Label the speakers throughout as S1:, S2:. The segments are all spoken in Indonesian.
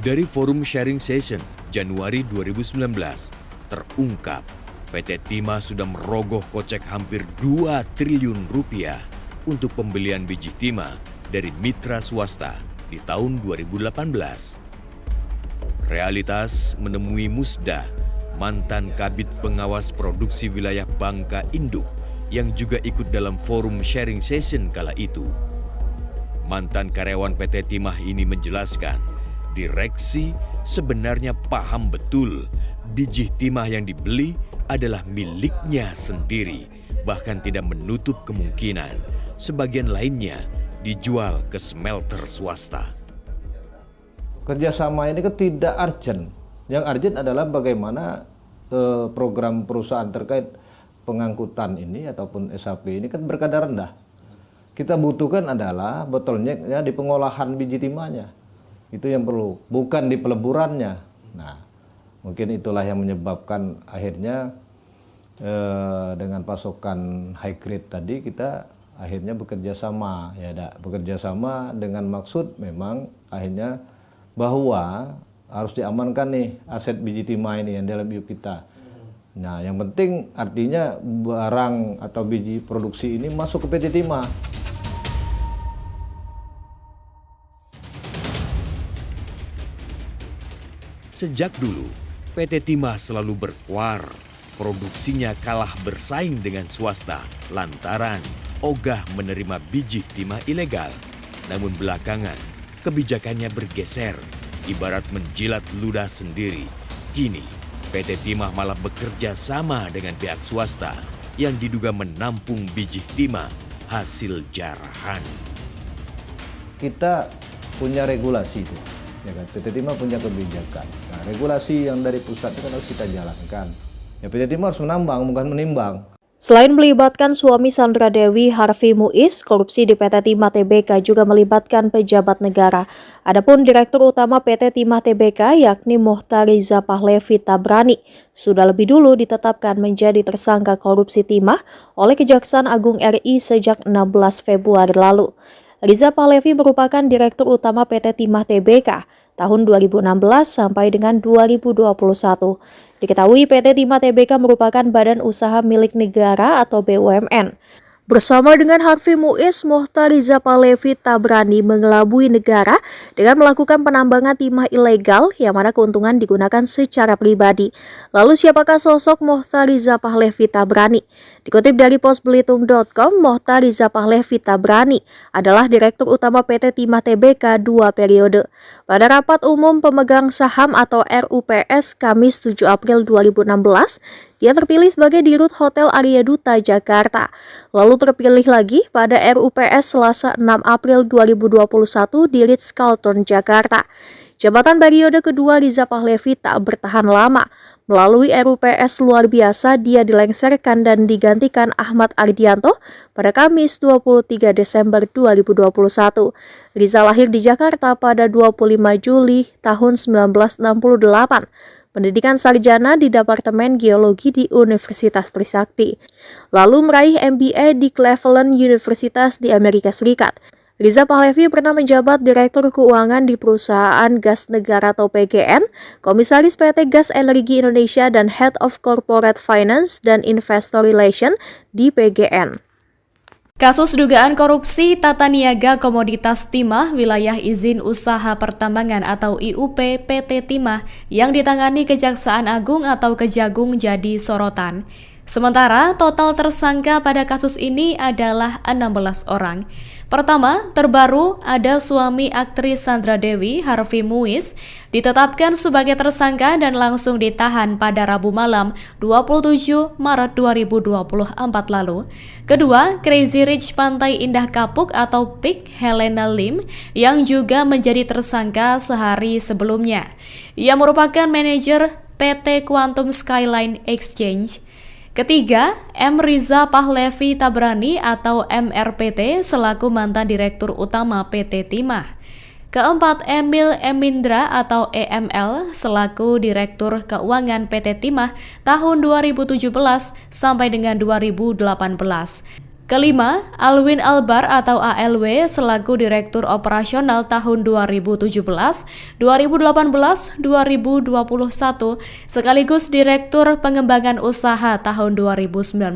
S1: Dari forum sharing session Januari 2019, terungkap PT Timah sudah merogoh kocek hampir 2 triliun rupiah untuk pembelian biji timah dari mitra swasta di tahun 2018. Realitas menemui Musda, mantan Kabid Pengawas Produksi Wilayah Bangka Induk, yang juga ikut dalam forum sharing session kala itu. Mantan karyawan PT Timah ini menjelaskan, direksi sebenarnya paham betul biji timah yang dibeli adalah miliknya sendiri, bahkan tidak menutup kemungkinan sebagian lainnya dijual ke smelter swasta.
S2: Kerjasama ini kan tidak urgent. Yang urgent adalah bagaimana program perusahaan terkait pengangkutan ini ataupun SAP ini kan berkadar rendah. Kita butuhkan adalah bottleneck-nya di pengolahan biji timahnya. Itu yang perlu, bukan di peleburannya. Nah, mungkin itulah yang menyebabkan akhirnya dengan pasokan high grade tadi kita akhirnya bekerja sama, bekerja sama dengan maksud memang akhirnya bahwa harus diamankan nih aset biji timah ini yang dalam hidup kita. Nah, yang penting artinya barang atau biji produksi ini masuk ke PT Timah.
S1: Sejak dulu, PT Timah selalu berkuar. Produksinya kalah bersaing dengan swasta lantaran ogah menerima biji timah ilegal. Namun belakangan, kebijakannya bergeser, ibarat menjilat ludah sendiri. Kini, PT Timah malah bekerja sama dengan pihak swasta yang diduga menampung biji timah hasil jarahan.
S2: Kita punya regulasi itu. Ya kan, PT Timah punya kebijakan. Nah, regulasi yang dari pusat itu kan harus kita jalankan. Ya, PT Timah harus menambang, bukan menimbang.
S3: Selain melibatkan suami Sandra Dewi, Harvey Muiz, korupsi di PT Timah Tbk juga melibatkan pejabat negara. Adapun Direktur Utama PT Timah Tbk, yakni Mohtariza Pahlevi Tabrani, sudah lebih dulu ditetapkan menjadi tersangka korupsi timah oleh Kejaksaan Agung RI sejak 16 Februari lalu. Riza Pahlevi merupakan Direktur Utama PT Timah Tbk tahun 2016 sampai dengan 2021. Diketahui PT Timah Tbk merupakan badan usaha milik negara atau BUMN. Bersama dengan Harvey Muiz, Mohtariza Pahlevi Tabrani mengelabui negara dengan melakukan penambangan timah ilegal yang mana keuntungan digunakan secara pribadi. Lalu siapakah sosok Mohtariza Pahlevi Tabrani? Dikutip dari posbelitung.com, Mohtariza Pahlevi Tabrani adalah Direktur Utama PT Timah Tbk 2 periode. Pada rapat umum pemegang saham atau RUPS Kamis 7 April 2016, dia terpilih sebagai Dirut Hotel Arya Duta Jakarta. Lalu terpilih lagi pada RUPS Selasa 6 April 2021 di Ritz-Carlton Jakarta. Jabatan periode kedua Riza Pahlevi tak bertahan lama. Melalui RUPS luar biasa, dia dilengserkan dan digantikan Ahmad Ardianto pada Kamis 23 Desember 2021. Riza lahir di Jakarta pada 25 Juli tahun 1968. Pendidikan sarjana di Departemen Geologi di Universitas Trisakti. Lalu meraih MBA di Cleveland Universitas di Amerika Serikat. Riza Pahlevi pernah menjabat Direktur Keuangan di Perusahaan Gas Negara atau PGN, Komisaris PT Gas Energi Indonesia, dan Head of Corporate Finance dan Investor Relation di PGN.
S4: Kasus dugaan korupsi tata niaga komoditas timah wilayah izin usaha pertambangan atau IUP PT Timah yang ditangani Kejaksaan Agung atau Kejagung jadi sorotan. Sementara total tersangka pada kasus ini adalah 16 orang. Pertama, terbaru ada suami aktris Sandra Dewi, Harvey Muiz, ditetapkan sebagai tersangka dan langsung ditahan pada Rabu malam 27 Maret 2024 lalu. Kedua, Crazy Rich Pantai Indah Kapuk atau PIK Helena Lim yang juga menjadi tersangka sehari sebelumnya. Ia merupakan manajer PT Quantum Skyline Exchange. Ketiga, M. Riza Pahlevi Tabrani atau MRPT selaku mantan Direktur Utama PT Timah. Keempat, Emil Emindra atau EML selaku Direktur Keuangan PT Timah tahun 2017 sampai dengan 2018. Kelima, Alwin Albar atau ALW selaku Direktur Operasional tahun 2017, 2018, 2021, sekaligus Direktur Pengembangan Usaha tahun 2019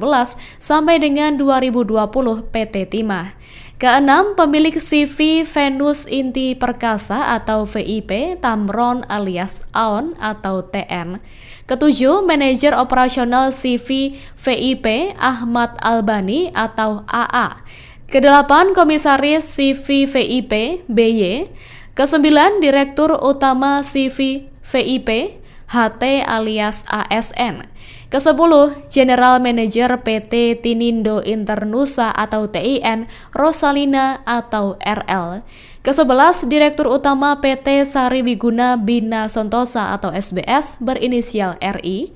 S4: sampai dengan 2020 PT Timah. Keenam, pemilik CV Venus Inti Perkasa atau VIP Tamron alias Aon atau TN. Ketujuh, manajer operasional CV VIP Ahmad Albani atau AA. Kedelapan, komisaris CV VIP BY. Kesembilan, direktur utama CV VIP HT alias ASN. Kesepuluh, General Manager PT Tinindo Internusa atau TIN Rosalina atau RL. Ke-11, Direktur Utama PT Sari Wiguna Bina Sentosa atau SBS berinisial RI.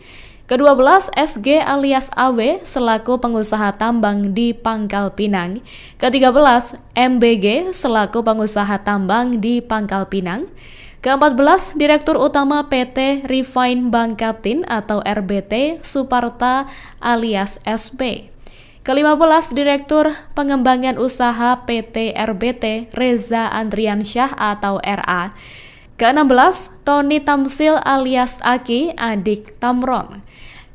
S4: Ke-12, SG alias AW selaku pengusaha tambang di Pangkal Pinang. Ke-13, MBG selaku pengusaha tambang di Pangkal Pinang. Ke-14, Direktur Utama PT Refine Bangkatin atau RBT Suparta alias SB. Ke-15, Direktur Pengembangan Usaha PT RBT Reza Andriansyah atau RA. Ke-16, Tony Tamsil alias Aki adik Tamron.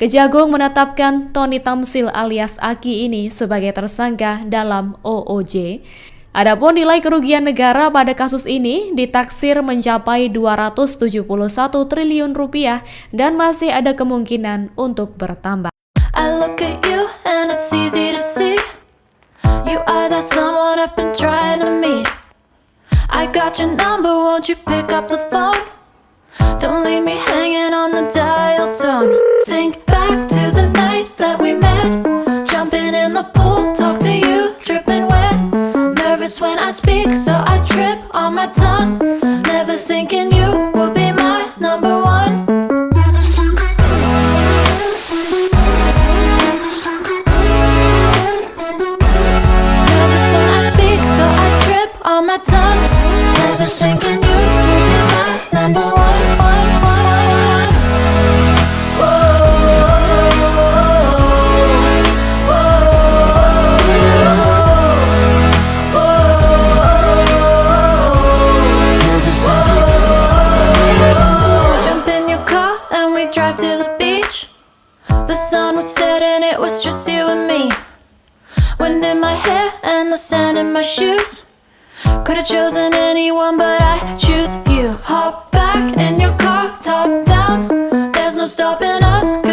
S4: Kejagung menetapkan Tony Tamsil alias Aki ini sebagai tersangka dalam OOJ. Adapun nilai kerugian negara pada kasus ini ditaksir mencapai 271 triliun rupiah dan masih ada kemungkinan untuk bertambah.
S5: I look at you and it's easy to see you are that someone I've been trying to meet. I got your number, won't you pick up the phone? Don't leave me hanging on the dial tone. Think back to the night that we met, jumping in the pool, talk to you, dripping wet. Nervous when I speak, so I trip on my tongue. Never thinking you would be my number one. Nervous when I speak, so I trip on my tongue. Never thinking you would be my number one. Drive to the beach. The sun was setting, it was just you and me. Wind in my hair and the sand in my shoes. Could've chosen anyone, but I choose you. Hop back in your car, top down. There's no stopping us.